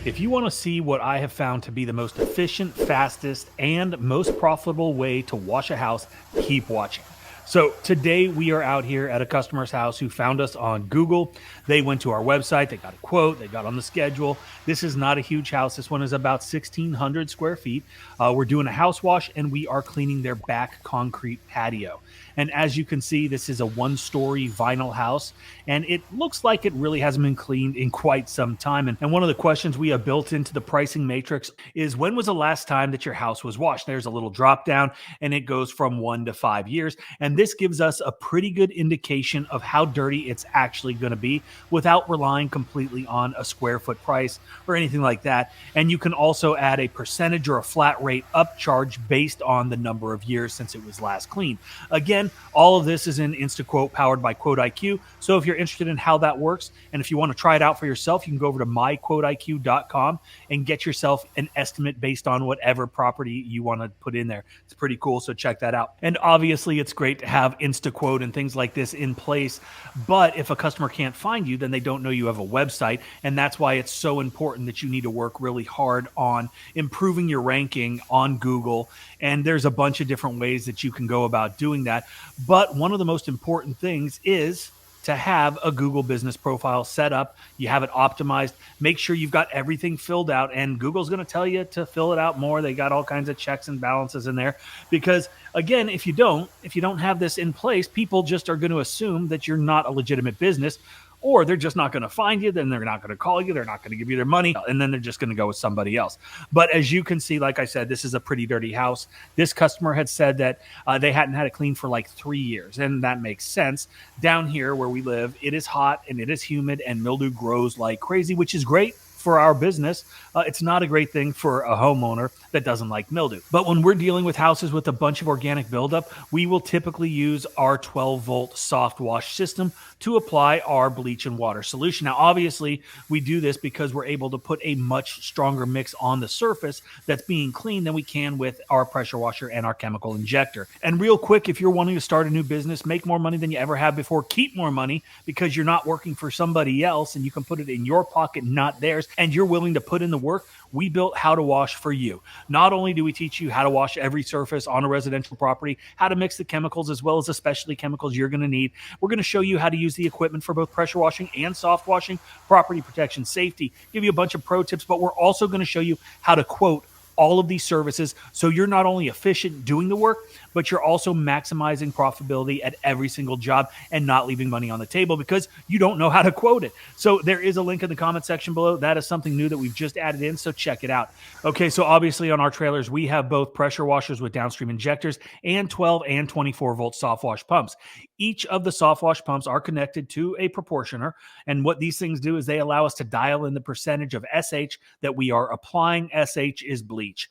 If you want to see what I have found to be the most efficient, fastest, and most profitable way to wash a house, keep watching. So today we are out here at a customer's house who found us on Google. They went to our website, they got a quote, they got on the schedule. This is not a huge house. This one is about 1,600 square feet. We're doing a house wash and we are cleaning their back concrete patio. And as you can see, this is a one-story vinyl house, and it looks like it really hasn't been cleaned in quite some time. And one of the questions we have built into the pricing matrix is, when was the last time that your house was washed? There's a little drop down, and it goes from 1 to 5 years. And this gives us a pretty good indication of how dirty it's actually going to be without relying completely on a square foot price or anything like that. And you can also add a percentage or a flat rate upcharge based on the number of years since it was last cleaned. Again, all of this is in InstaQuote powered by 𝗤𝗂cie𝗁𝗤. So if you're interested in how that works, and if you want to try it out for yourself, you can go over to myquoteiq.com and get yourself an estimate based on whatever property you want to put in there. It's pretty cool, so check that out. And obviously, it's great to have InstaQuote and things like this in place, but if a customer can't find you, then they don't know you have a website, and that's why it's so important that you need to work really hard on improving your ranking on Google. And there's a bunch of different ways that you can go about doing that. But one of the most important things is to have a Google business profile set up. You have it optimized. Make sure you've got everything filled out, and Google's going to tell you to fill it out more. They got all kinds of checks and balances in there, because again, if you don't have this in place, people just are going to assume that you're not a legitimate business, or they're just not going to find you. Then they're not going to call you. They're not going to give you their money. And then they're just going to go with somebody else. But as you can see, like I said, this is a pretty dirty house. This customer had said that they hadn't had it cleaned for like 3 years. And that makes sense. Down here where we live, it is hot and it is humid and mildew grows like crazy, which is great for our business. It's not a great thing for a homeowner that doesn't like mildew. But when we're dealing with houses with a bunch of organic buildup, we will typically use our 12-volt soft wash system to apply our bleach and water solution. Now, obviously, we do this because we're able to put a much stronger mix on the surface that's being cleaned than we can with our pressure washer and our chemical injector. And real quick, if you're wanting to start a new business, make more money than you ever have before, keep more money because you're not working for somebody else and you can put it in your pocket, not theirs, and you're willing to put in the work, we built How to Wash for you. Not only do we teach you how to wash every surface on a residential property, how to mix the chemicals as well as the specialty chemicals you're going to need. We're going to show you how to use the equipment for both pressure washing and soft washing, property protection, safety, give you a bunch of pro tips, but we're also going to show you how to quote all of these services, so you're not only efficient doing the work, but you're also maximizing profitability at every single job and not leaving money on the table because you don't know how to quote it. So there is a link in the comment section below. That is something new that we've just added in, so check it out. Okay, so obviously on our trailers, we have both pressure washers with downstream injectors and 12 and 24 volt soft wash pumps. Each of the soft wash pumps are connected to a proportioner, and what these things do is they allow us to dial in the percentage of SH that we are applying. SH is bleach,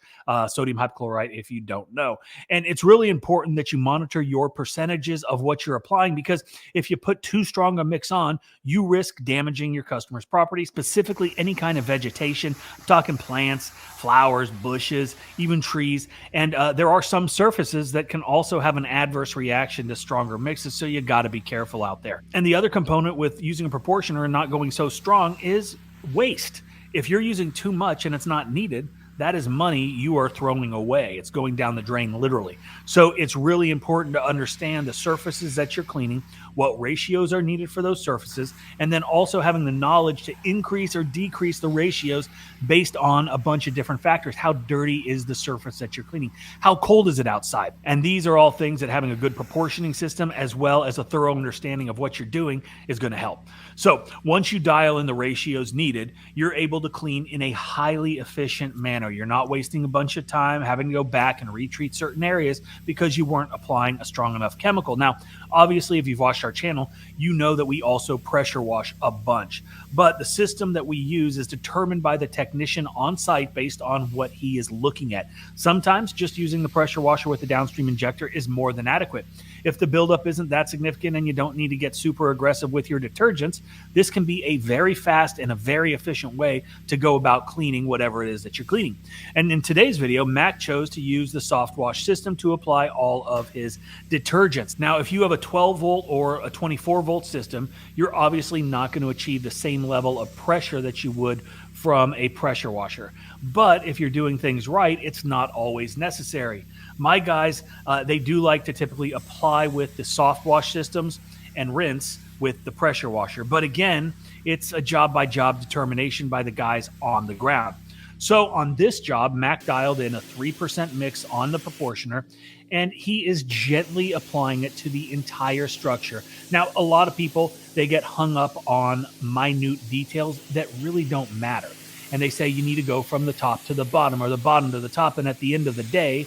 sodium hypochlorite, if you don't know. And it's really important that you monitor your percentages of what you're applying, because if you put too strong a mix on, you risk damaging your customer's property, specifically any kind of vegetation. I'm talking plants, flowers, bushes, even trees. And there are some surfaces that can also have an adverse reaction to stronger mixes, so you got to be careful out there. And the other component with using a proportioner and not going so strong is waste. If you're using too much and it's not needed, that is money you are throwing away. It's going down the drain, literally. So it's really important to understand the surfaces that you're cleaning, what ratios are needed for those surfaces, and then also having the knowledge to increase or decrease the ratios based on a bunch of different factors. How dirty is the surface that you're cleaning? How cold is it outside? And these are all things that having a good proportioning system as well as a thorough understanding of what you're doing is going to help. So once you dial in the ratios needed, you're able to clean in a highly efficient manner. You're not wasting a bunch of time having to go back and retreat certain areas because you weren't applying a strong enough chemical. Now, obviously, if you've watched our channel, you know that we also pressure wash a bunch. But the system that we use is determined by the technician on site based on what he is looking at. Sometimes just using the pressure washer with the downstream injector is more than adequate. If the buildup isn't that significant and you don't need to get super aggressive with your detergents, this can be a very fast and a very efficient way to go about cleaning whatever it is that you're cleaning. And in today's video, Mac chose to use the soft wash system to apply all of his detergents. Now, if you have a 12 volt or a 24 volt system, you're obviously not going to achieve the same level of pressure that you would from a pressure washer. But if you're doing things right, it's not always necessary. My guys, they do like to typically apply with the soft wash systems and rinse with the pressure washer. But again, it's a job by job determination by the guys on the ground. So on this job, Mac dialed in a 3% mix on the proportioner, and he is gently applying it to the entire structure. Now, a lot of people, they get hung up on minute details that really don't matter. And they say you need to go from the top to the bottom or the bottom to the top. And at the end of the day,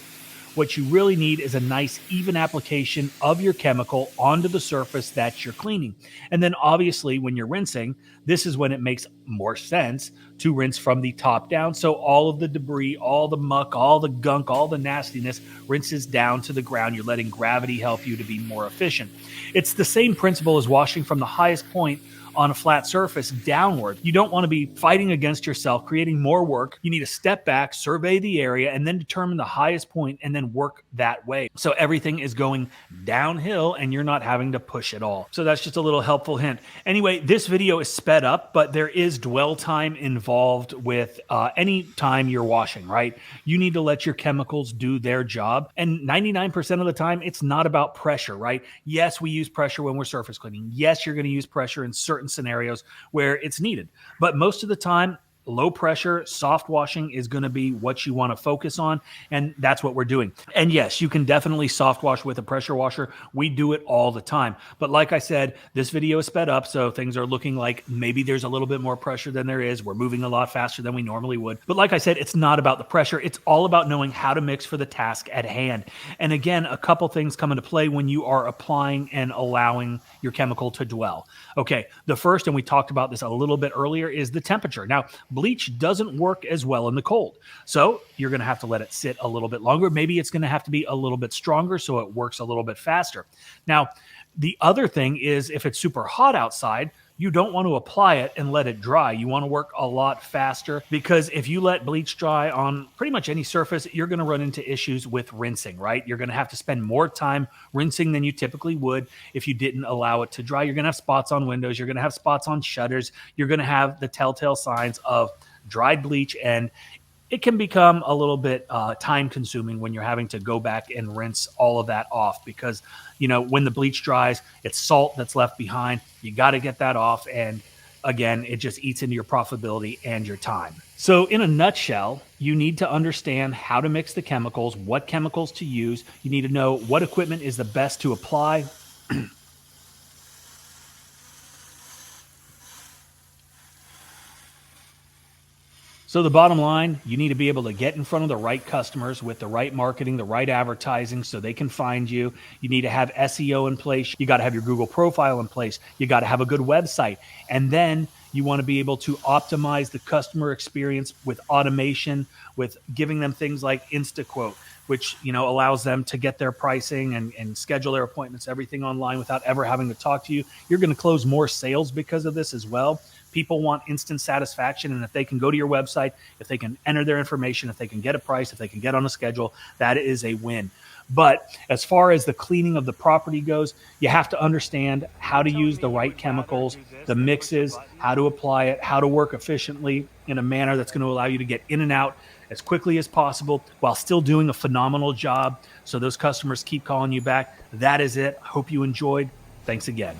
what you really need is a nice even application of your chemical onto the surface that you're cleaning. And then obviously when you're rinsing, this is when it makes more sense to rinse from the top down. So all of the debris, all the muck, all the gunk, all the nastiness rinses down to the ground. You're letting gravity help you to be more efficient. It's the same principle as washing from the highest point on a flat surface downward. You don't want to be fighting against yourself, creating more work. You need to step back, survey the area, and then determine the highest point and then work that way. So everything is going downhill and you're not having to push it all. So that's just a little helpful hint. Anyway, this video is sped up, but there is dwell time involved with any time you're washing, right? You need to let your chemicals do their job. And 99% of the time, it's not about pressure, right? Yes, we use pressure when we're surface cleaning. Yes, you're going to use pressure in certain scenarios where it's needed. But most of the time, low pressure, soft washing is going to be what you want to focus on. And that's what we're doing. And yes, you can definitely soft wash with a pressure washer. We do it all the time. But like I said, this video is sped up. So things are looking like maybe there's a little bit more pressure than there is. We're moving a lot faster than we normally would. But like I said, it's not about the pressure. It's all about knowing how to mix for the task at hand. And again, a couple things come into play when you are applying and allowing your chemical to dwell. Okay, the first, and we talked about this a little bit earlier, is the temperature. Now, bleach doesn't work as well in the cold. So you're going to have to let it sit a little bit longer. Maybe it's going to have to be a little bit stronger so it works a little bit faster. Now, the other thing is if it's super hot outside, you don't want to apply it and let it dry. You want to work a lot faster because if you let bleach dry on pretty much any surface, you're going to run into issues with rinsing, right? You're going to have to spend more time rinsing than you typically would if you didn't allow it to dry. You're going to have spots on windows. You're going to have spots on shutters. You're going to have the telltale signs of dried bleach, and it can become a little bit time consuming when you're having to go back and rinse all of that off because, you know, when the bleach dries, it's salt that's left behind. You got to get that off. And again, it just eats into your profitability and your time. So in a nutshell, you need to understand how to mix the chemicals, what chemicals to use. You need to know what equipment is the best to apply. So the bottom line, you need to be able to get in front of the right customers with the right marketing, the right advertising so they can find you. You need to have SEO in place. You got to have your Google profile in place. You got to have a good website. And then you want to be able to optimize the customer experience with automation, with giving them things like InstaQuote, which, you know, allows them to get their pricing and schedule their appointments, everything online without ever having to talk to you. You're going to close more sales because of this as well. People want instant satisfaction. And if they can go to your website, if they can enter their information, if they can get a price, if they can get on a schedule, that is a win. But as far as the cleaning of the property goes, you have to understand how to use the right chemicals, the mixes, how to apply it, how to work efficiently in a manner that's going to allow you to get in and out as quickly as possible while still doing a phenomenal job so those customers keep calling you back. That is it. I hope you enjoyed. Thanks again.